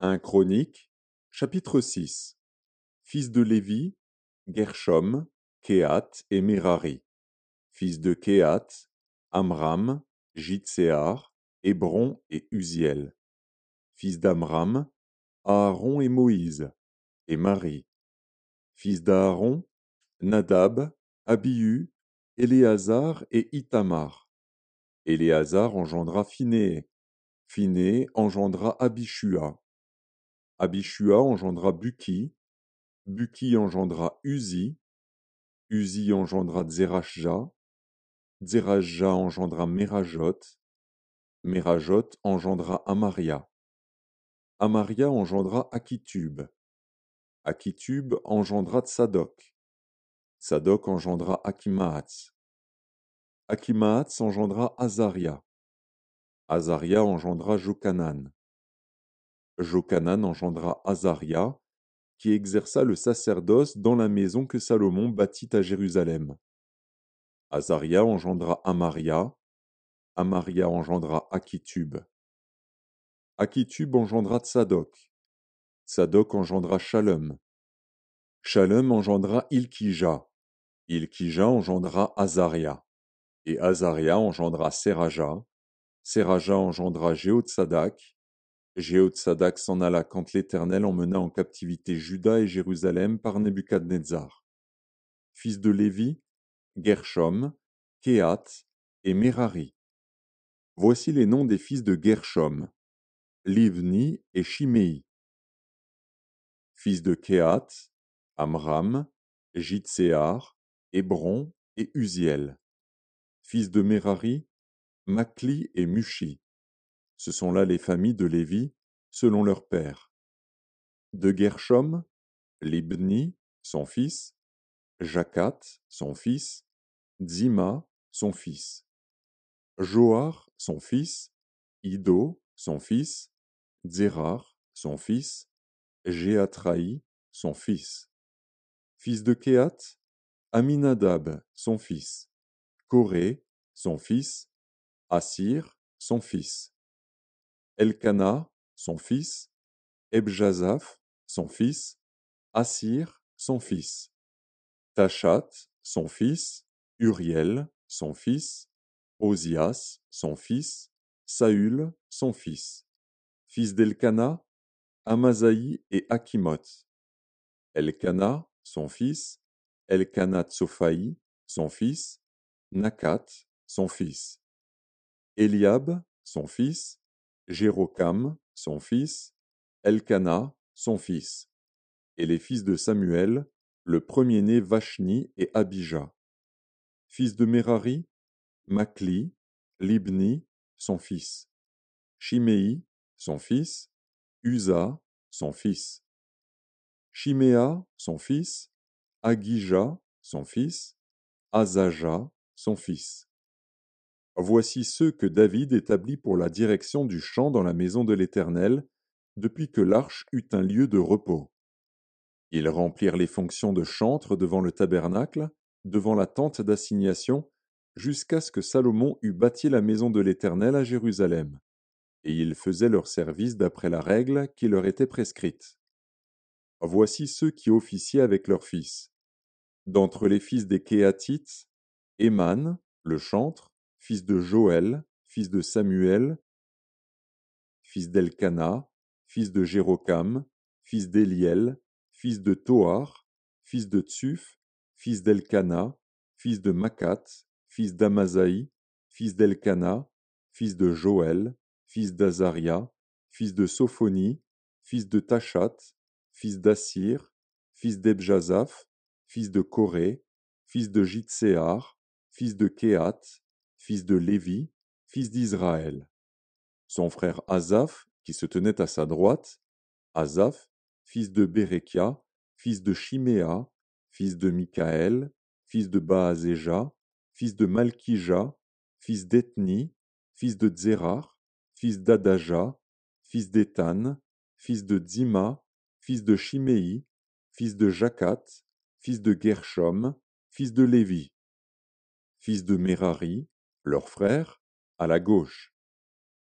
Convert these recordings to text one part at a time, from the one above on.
1 Chronique, chapitre 6. Fils de Lévi, Gershom, Kehath et Merari. Fils de Kehath, Amram, Jitséar, Hébron et Uziel. Fils d'Amram, Aaron et Moïse, et Marie. Fils d'Aaron, Nadab, Abihu, Éléazar et Ithamar. Éléazar engendra Phinéé. Phinéé engendra Abishua. Abishua engendra Buki. Buki engendra Uzi. Uzi engendra Zerachja. Zerachja engendra Merajot. Merajot engendra Amaria. Amaria engendra Akitub. Akitub engendra Tsadok. Tsadok engendra Akimaats. Akimaats engendra Azaria. Azaria engendra Jokanan. Jokanan engendra Azaria, qui exerça le sacerdoce dans la maison que Salomon bâtit à Jérusalem. Azaria engendra Amaria. Amaria engendra Akitub. Akitub engendra Tsadok. Tsadok engendra Shalom. Shalom engendra Ilkija. Ilkija engendra Azaria. Et Azaria engendra Seraja. Seraja engendra Jéhotsadak. Jéhotsadak s'en alla quand l'Éternel emmena en captivité Juda et Jérusalem par Nebuchadnezzar. Fils de Lévi, Gershom, Kehath et Merari. Voici les noms des fils de Gershom, Livni et Shimei. Fils de Kehath, Amram, Jitséar, Hébron et Uziel. Fils de Merari, Makli et Mushi. Ce sont là les familles de Lévi, selon leur père. De Gershom, Libni, son fils, Jacath, son fils, Dzima, son fils. Joar, son fils, Ido, son fils, Dzerar, son fils, Jéatraï, son fils. Fils de Kehath, Aminadab, son fils, Coré, son fils, Assir, son fils. Elkana, son fils, Ebjazaph, son fils, Assir, son fils. Tachat, son fils, Uriel, son fils, Ozias, son fils, Saül, son fils. Fils d'Elkana, Amasaï et Akimoth. Elkana, son fils, Elkana Tsophaï, son fils, Nakat, son fils. Eliab, son fils, Jérokam, son fils, Elkana, son fils. Et les fils de Samuel, le premier-né Vashni et Abijah. Fils de Merari, Makli, Libni, son fils. Shimei, son fils, Uza, son fils. Shiméa, son fils, Agija, son fils, Azaja, son fils. Voici ceux que David établit pour la direction du chant dans la maison de l'Éternel, depuis que l'arche eut un lieu de repos. Ils remplirent les fonctions de chantre devant le tabernacle, devant la tente d'assignation, jusqu'à ce que Salomon eût bâti la maison de l'Éternel à Jérusalem. Et ils faisaient leur service d'après la règle qui leur était prescrite. Voici ceux qui officiaient avec leurs fils. D'entre les fils des Kéhathites, Éman, le chantre, fils de Joël, fils de Samuel, fils d'Elkana, fils de Jérokam, fils d'Éliel, fils de Toar, fils de Tsuf, fils d'Elkana, fils de Makat, fils d'Amasaï, fils d'Elkana, fils de Joël, fils d'Azaria, fils de Sophonie, fils de Tachat, fils d'Assir, fils d'Ebjazaph, fils de Coré, fils de Jitséar, fils de Kehath, fils de Lévi, fils d'Israël. Son frère Asaph, qui se tenait à sa droite, Asaph, fils de Bérekia, fils de Shiméa, fils de Michaël, fils de Baazéja, fils de Malkija, fils d'Ethni, fils de Zérar, fils d'Adaja, fils d'Étan, fils de Dzima, fils de Shimei, fils de Jacath, fils de Gershom, fils de Lévi. Fils de Merari, leur frère, à la gauche.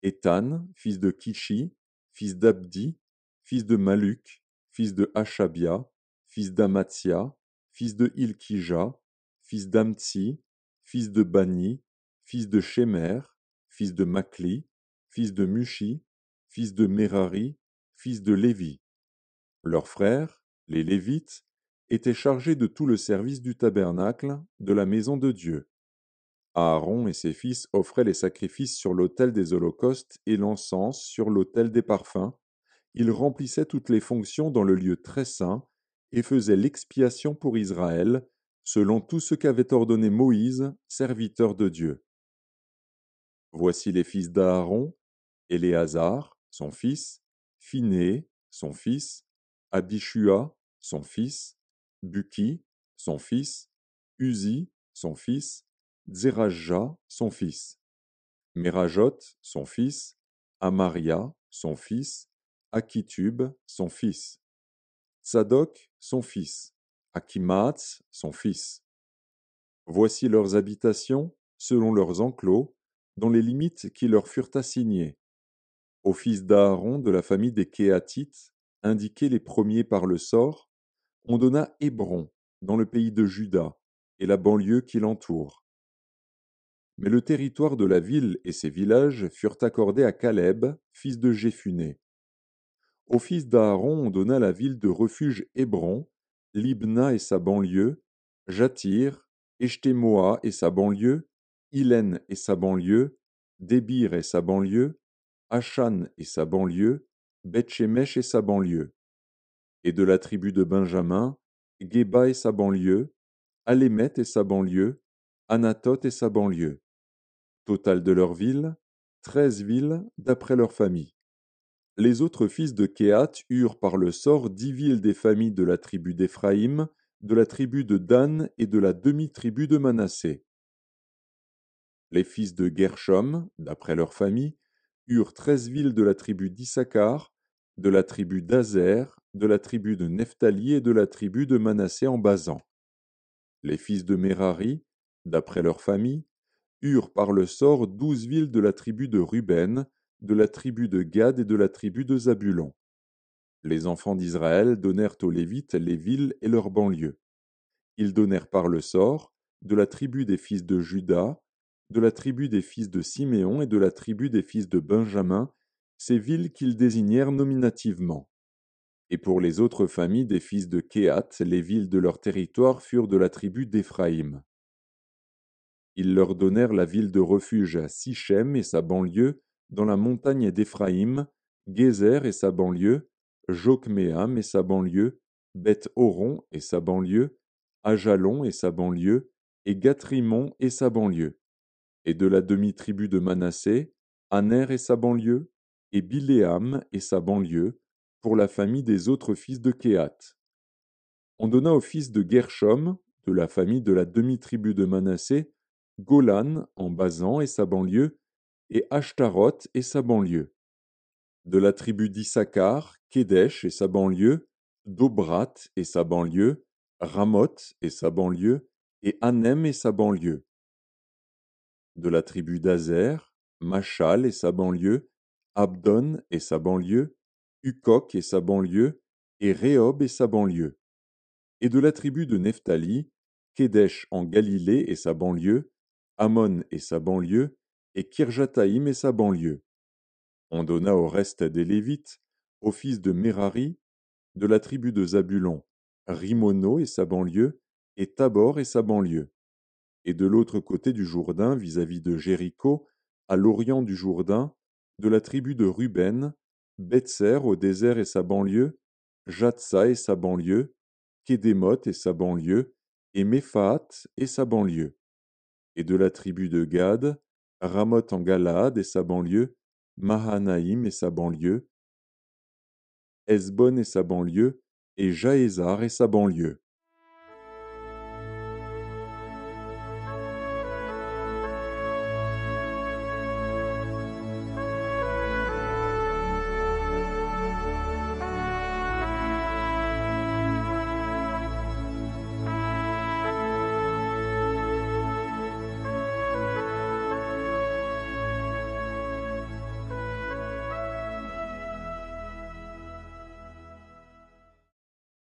Étan, fils de Kishi, fils d'Abdi, fils de Maluk, fils de Hashabia, fils d'Amatsia, fils de Ilkija, fils d'Amtsi, fils de Bani, fils de Shemer, fils de Makli, fils de Mushi, fils de Merari, fils de Lévi. Leurs frères, les Lévites, étaient chargés de tout le service du tabernacle, de la maison de Dieu. Aaron et ses fils offraient les sacrifices sur l'autel des holocaustes et l'encens sur l'autel des parfums. Ils remplissaient toutes les fonctions dans le lieu très saint et faisaient l'expiation pour Israël, selon tout ce qu'avait ordonné Moïse, serviteur de Dieu. Voici les fils d'Aaron: Éléazar, son fils, Phiné, son fils, Abishua, son fils, Buki, son fils, Uzi, son fils, Zerajah, son fils, Merajot, son fils, Amaria, son fils, Akitub, son fils, Tsadok, son fils, Akimaats, son fils. Voici leurs habitations, selon leurs enclos, dans les limites qui leur furent assignées. Aux fils d'Aaron de la famille des Kéatites, indiqués les premiers par le sort, on donna Hébron, dans le pays de Juda, et la banlieue qui l'entoure. Mais le territoire de la ville et ses villages furent accordés à Caleb, fils de Jéphuné. Aux fils d'Aaron on donna la ville de refuge Hébron, Libna et sa banlieue, Jatir, Eshtemoa et sa banlieue, Hylène et sa banlieue, Débir et sa banlieue, Achan et sa banlieue, Beth-Shemesh et sa banlieue. Et de la tribu de Benjamin, Géba et sa banlieue, Alémet et sa banlieue, Anathoth et sa banlieue. Total de leurs villes, 13 villes d'après leur famille. Les autres fils de Kéhat eurent par le sort 10 villes des familles de la tribu d'Éphraïm, de la tribu de Dan et de la demi-tribu de Manassé. Les fils de Gershom, d'après leur famille, eurent 13 villes de la tribu d'Issachar, de la tribu d'Azer, de la tribu de Nephtali et de la tribu de Manassé en Basan. Les fils de Merari, d'après leur famille, eurent par le sort 12 villes de la tribu de Ruben, de la tribu de Gad et de la tribu de Zabulon. Les enfants d'Israël donnèrent aux Lévites les villes et leurs banlieues. Ils donnèrent par le sort, de la tribu des fils de Juda, de la tribu des fils de Siméon et de la tribu des fils de Benjamin, ces villes qu'ils désignèrent nominativement. Et pour les autres familles des fils de Kéhat, les villes de leur territoire furent de la tribu d'Éphraïm. Ils leur donnèrent la ville de refuge à Sichem et sa banlieue, dans la montagne d'Éphraïm, Gézer et sa banlieue, Jokméam et sa banlieue, Beth-Horon et sa banlieue, Ajalon et sa banlieue, et Gathrimon et sa banlieue. Et de la demi-tribu de Manassé, Aner et sa banlieue, et Biléam et sa banlieue, pour la famille des autres fils de Kéhat. On donna aux fils de Gershom, de la famille de la demi-tribu de Manassé, Golan en Basan et sa banlieue, et Ashtaroth et sa banlieue. De la tribu d'Issachar, Kédesh et sa banlieue, Dobrat et sa banlieue, Ramoth et sa banlieue, et Anem et sa banlieue. De la tribu d'Azer, Machal et sa banlieue, Abdon et sa banlieue, Ukok et sa banlieue, et Rehob et sa banlieue. Et de la tribu de Nephtali, Kédesh en Galilée et sa banlieue, Ammon et sa banlieue, et Kirjataïm et sa banlieue. On donna au reste des Lévites, aux fils de Merari, de la tribu de Zabulon, Rimono et sa banlieue, et Tabor et sa banlieue. Et de l'autre côté du Jourdain, vis-à-vis de Jéricho, à l'orient du Jourdain, de la tribu de Ruben, Betser au désert et sa banlieue, Jatsa et sa banlieue, Kédémoth et sa banlieue, et Méphaat et sa banlieue. Et de la tribu de Gad, Ramoth en Galaad et sa banlieue, Mahanaïm et sa banlieue, Hesbon et sa banlieue, et Jaézar et sa banlieue.